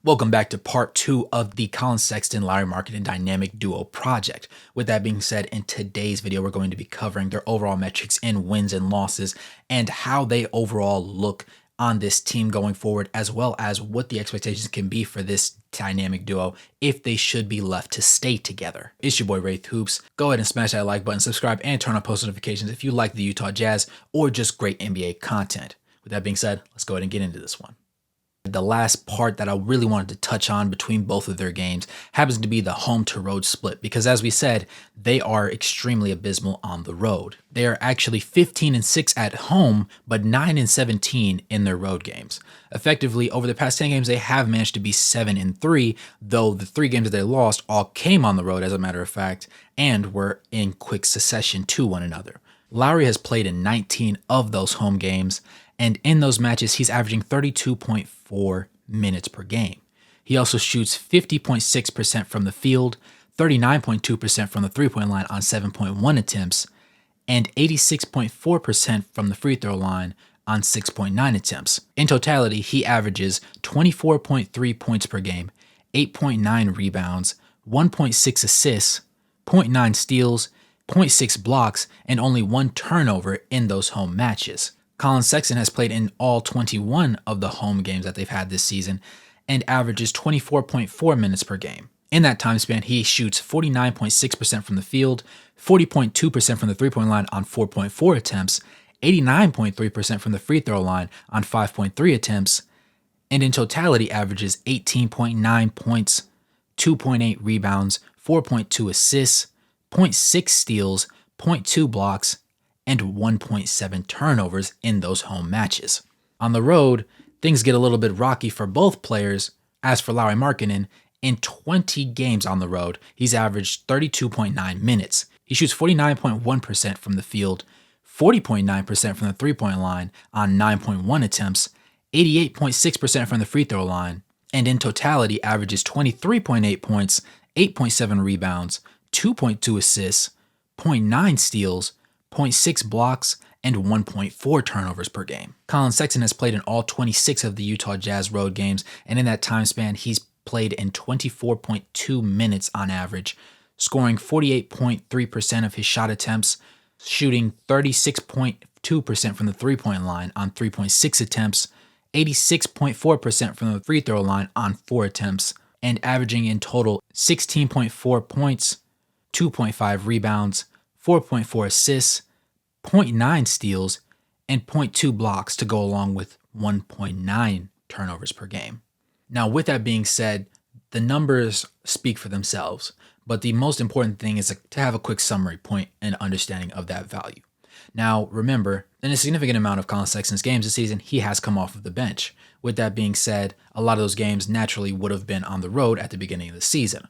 Welcome back to part 2 of the Colin Sexton, Lauri Markkanen dynamic duo project. With that being said, in today's video, we're going to be covering their overall metrics in wins and losses and how they overall look on this team going forward, as well as what the expectations can be for this dynamic duo if they should be left to stay together. It's your boy Wraith Hoops. Go ahead and smash that like button, subscribe, and turn on post notifications if you like the Utah Jazz or just great NBA content. With that being said, let's go ahead and get into this one. The last part that I really wanted to touch on between both of their games happens to be the home to road split, because as we said, they are extremely abysmal on the road. They are actually 15-6 at home, but 9-17 in their road games. Effectively, over the past 10 games, they have managed to be 7-3, though the 3 games that they lost all came on the road, as a matter of fact, and were in quick succession to one another. Lauri has played in 19 of those home games, and in those matches, he's averaging 32.4 minutes per game. He also shoots 50.6% from the field, 39.2% from the three-point line on 7.1 attempts, and 86.4% from the free throw line on 6.9 attempts. In totality, he averages 24.3 points per game, 8.9 rebounds, 1.6 assists, 0.9 steals, 0.6 blocks, and only 1 turnover in those home matches. Colin Sexton has played in all 21 of the home games that they've had this season and averages 24.4 minutes per game. In that time span, he shoots 49.6% from the field, 40.2% from the three-point line on 4.4 attempts, 89.3% from the free throw line on 5.3 attempts, and in totality averages 18.9 points, 2.8 rebounds, 4.2 assists, 0.6 steals, 0.2 blocks, and 1.7 turnovers in those home matches. On the road, things get a little bit rocky for both players. As for Lauri Markkanen, in 20 games on the road, he's averaged 32.9 minutes. He shoots 49.1% from the field, 40.9% from the three-point line on 9.1 attempts, 88.6% from the free throw line, and in totality averages 23.8 points, 8.7 rebounds, 2.2 assists, 0.9 steals, 0.6 blocks, and 1.4 turnovers per game. Colin Sexton has played in all 26 of the Utah Jazz road games, and in that time span, he's played in 24.2 minutes on average, scoring 48.3% of his shot attempts, shooting 36.2% from the three-point line on 3.6 attempts, 86.4% from the free throw line on 4 attempts, and averaging in total 16.4 points, 2.5 rebounds, 4.4 assists, 0.9 steals, and 0.2 blocks to go along with 1.9 turnovers per game. Now, with that being said, the numbers speak for themselves, but the most important thing is to have a quick summary point and understanding of that value. Now, remember, in a significant amount of Colin Sexton's games this season, he has come off of the bench. With that being said, a lot of those games naturally would have been on the road at the beginning of the season.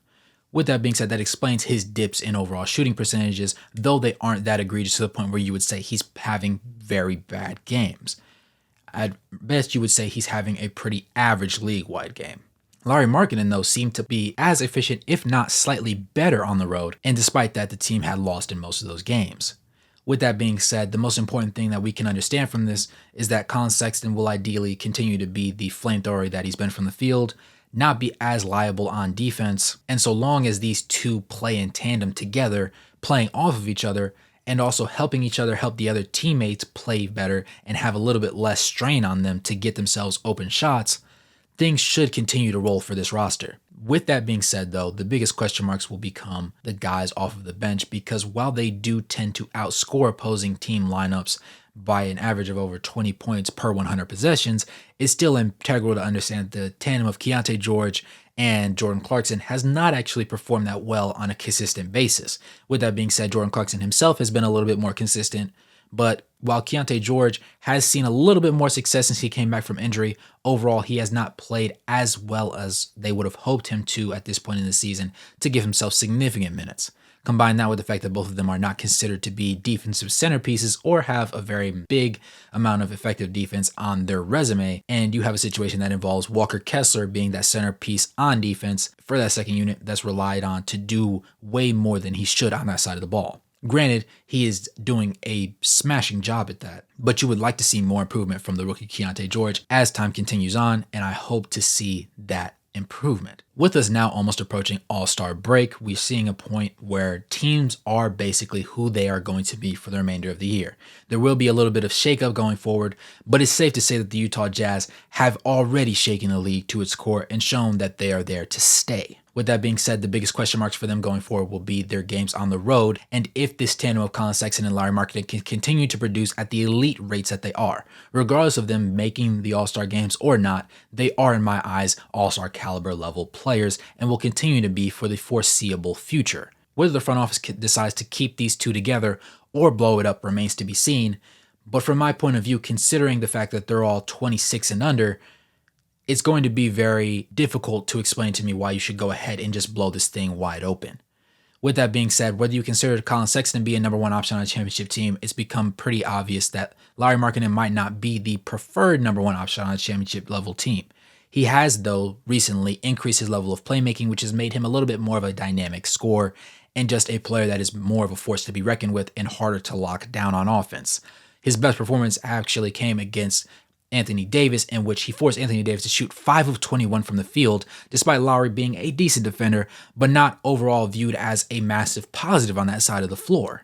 With that being said, that explains his dips in overall shooting percentages, though they aren't that egregious to the point where you would say he's having very bad games. At best, you would say he's having a pretty average league-wide game. Lauri Markkanen, though, seemed to be as efficient, if not slightly better on the road, and despite that, the team had lost in most of those games. With that being said, the most important thing that we can understand from this is that Colin Sexton will ideally continue to be the flamethrower that he's been from the field, not be as liable on defense, and so long as these two play in tandem together, playing off of each other, and also helping each other help the other teammates play better and have a little bit less strain on them to get themselves open shots, things should continue to roll for this roster. With that being said, though, the biggest question marks will become the guys off of the bench, because while they do tend to outscore opposing team lineups by an average of over 20 points per 100 possessions, it's still integral to understand that the tandem of Keyonte George and Jordan Clarkson has not actually performed that well on a consistent basis. With that being said, Jordan Clarkson himself has been a little bit more consistent, but while Keyonte George has seen a little bit more success since he came back from injury, overall he has not played as well as they would have hoped him to at this point in the season to give himself significant minutes. Combine that with the fact that both of them are not considered to be defensive centerpieces or have a very big amount of effective defense on their resume, and you have a situation that involves Walker Kessler being that centerpiece on defense for that second unit that's relied on to do way more than he should on that side of the ball. Granted, he is doing a smashing job at that, but you would like to see more improvement from the rookie Keyonte George as time continues on, and I hope to see that improvement. With us now almost approaching All-Star break, we're seeing a point where teams are basically who they are going to be for the remainder of the year. There will be a little bit of shakeup going forward, but it's safe to say that the Utah Jazz have already shaken the league to its core and shown that they are there to stay. With that being said, the biggest question marks for them going forward will be their games on the road, and if this tandem of Colin Sexton and Lauri Markkanen can continue to produce at the elite rates that they are. Regardless of them making the All-Star games or not, they are, in my eyes, All-Star caliber level players and will continue to be for the foreseeable future. Whether the front office decides to keep these two together or blow it up remains to be seen, but from my point of view, considering the fact that they're all 26 and under, it's going to be very difficult to explain to me why you should go ahead and just blow this thing wide open. With that being said, whether you consider Colin Sexton be a number one option on a championship team, it's become pretty obvious that Lauri Markkanen might not be the preferred number one option on a championship level team. He has, though, recently increased his level of playmaking, which has made him a little bit more of a dynamic scorer and just a player that is more of a force to be reckoned with and harder to lock down on offense. His best performance actually came against Anthony Davis, in which he forced Anthony Davis to shoot 5 of 21 from the field, despite Lauri being a decent defender, but not overall viewed as a massive positive on that side of the floor.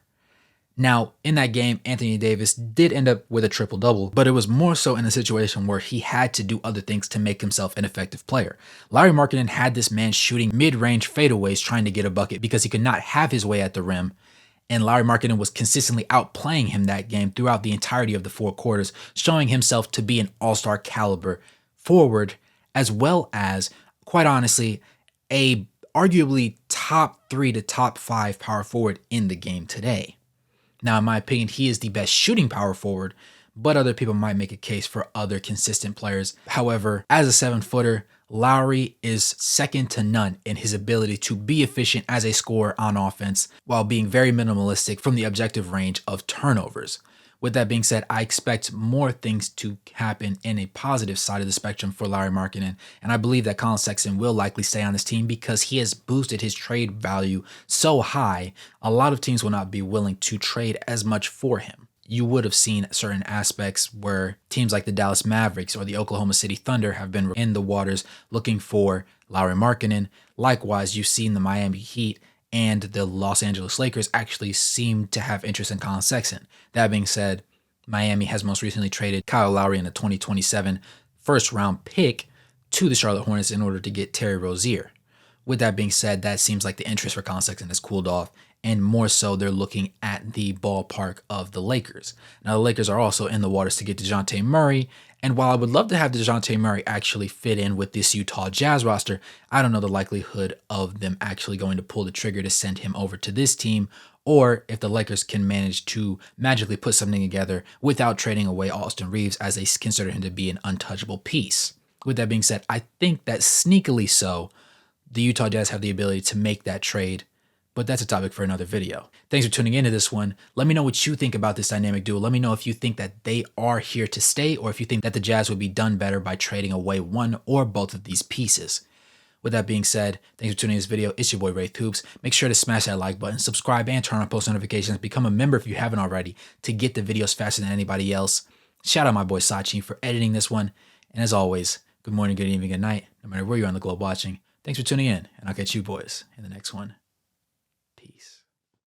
Now, in that game, Anthony Davis did end up with a triple-double, but it was more so in a situation where he had to do other things to make himself an effective player. Lauri Markkanen had this man shooting mid-range fadeaways trying to get a bucket because he could not have his way at the rim, and Lauri Markkanen was consistently outplaying him that game throughout the entirety of the 4 quarters, showing himself to be an all-star caliber forward, as well as, quite honestly, a arguably top 3 to top 5 power forward in the game today. Now, in my opinion, he is the best shooting power forward, but other people might make a case for other consistent players. However, as a 7-footer, Lauri is second to none in his ability to be efficient as a scorer on offense while being very minimalistic from the objective range of turnovers. With that being said, I expect more things to happen in a positive side of the spectrum for Lauri Markkanen, and I believe that Colin Sexton will likely stay on this team because he has boosted his trade value so high, a lot of teams will not be willing to trade as much for him. You would have seen certain aspects where teams like the Dallas Mavericks or the Oklahoma City Thunder have been in the waters looking for Lauri Markkanen. Likewise, you've seen the Miami Heat and the Los Angeles Lakers actually seem to have interest in Colin Sexton. That being said, Miami has most recently traded Kyle Lowry in a 2027 first-round pick to the Charlotte Hornets in order to get Terry Rozier. With that being said, that seems like the interest for Colin Sexton has cooled off, and more so they're looking at the ballpark of the Lakers. Now, the Lakers are also in the waters to get DeJounte Murray, and while I would love to have DeJounte Murray actually fit in with this Utah Jazz roster, I don't know the likelihood of them actually going to pull the trigger to send him over to this team, or if the Lakers can manage to magically put something together without trading away Austin Reeves, as they consider him to be an untouchable piece. With that being said, I think that sneakily so, the Utah Jazz have the ability to make that trade, but that's a topic for another video. Thanks for tuning into this one. Let me know what you think about this dynamic duo. Let me know if you think that they are here to stay or if you think that the Jazz would be done better by trading away one or both of these pieces. With that being said, thanks for tuning in this video. It's your boy Wraith Hoops. Make sure to smash that like button, subscribe, and turn on post notifications. Become a member if you haven't already to get the videos faster than anybody else. Shout out my boy Sachi for editing this one. And as always, good morning, good evening, good night, no matter where you're on the globe watching. Thanks for tuning in, and I'll catch you boys in the next one. Peace.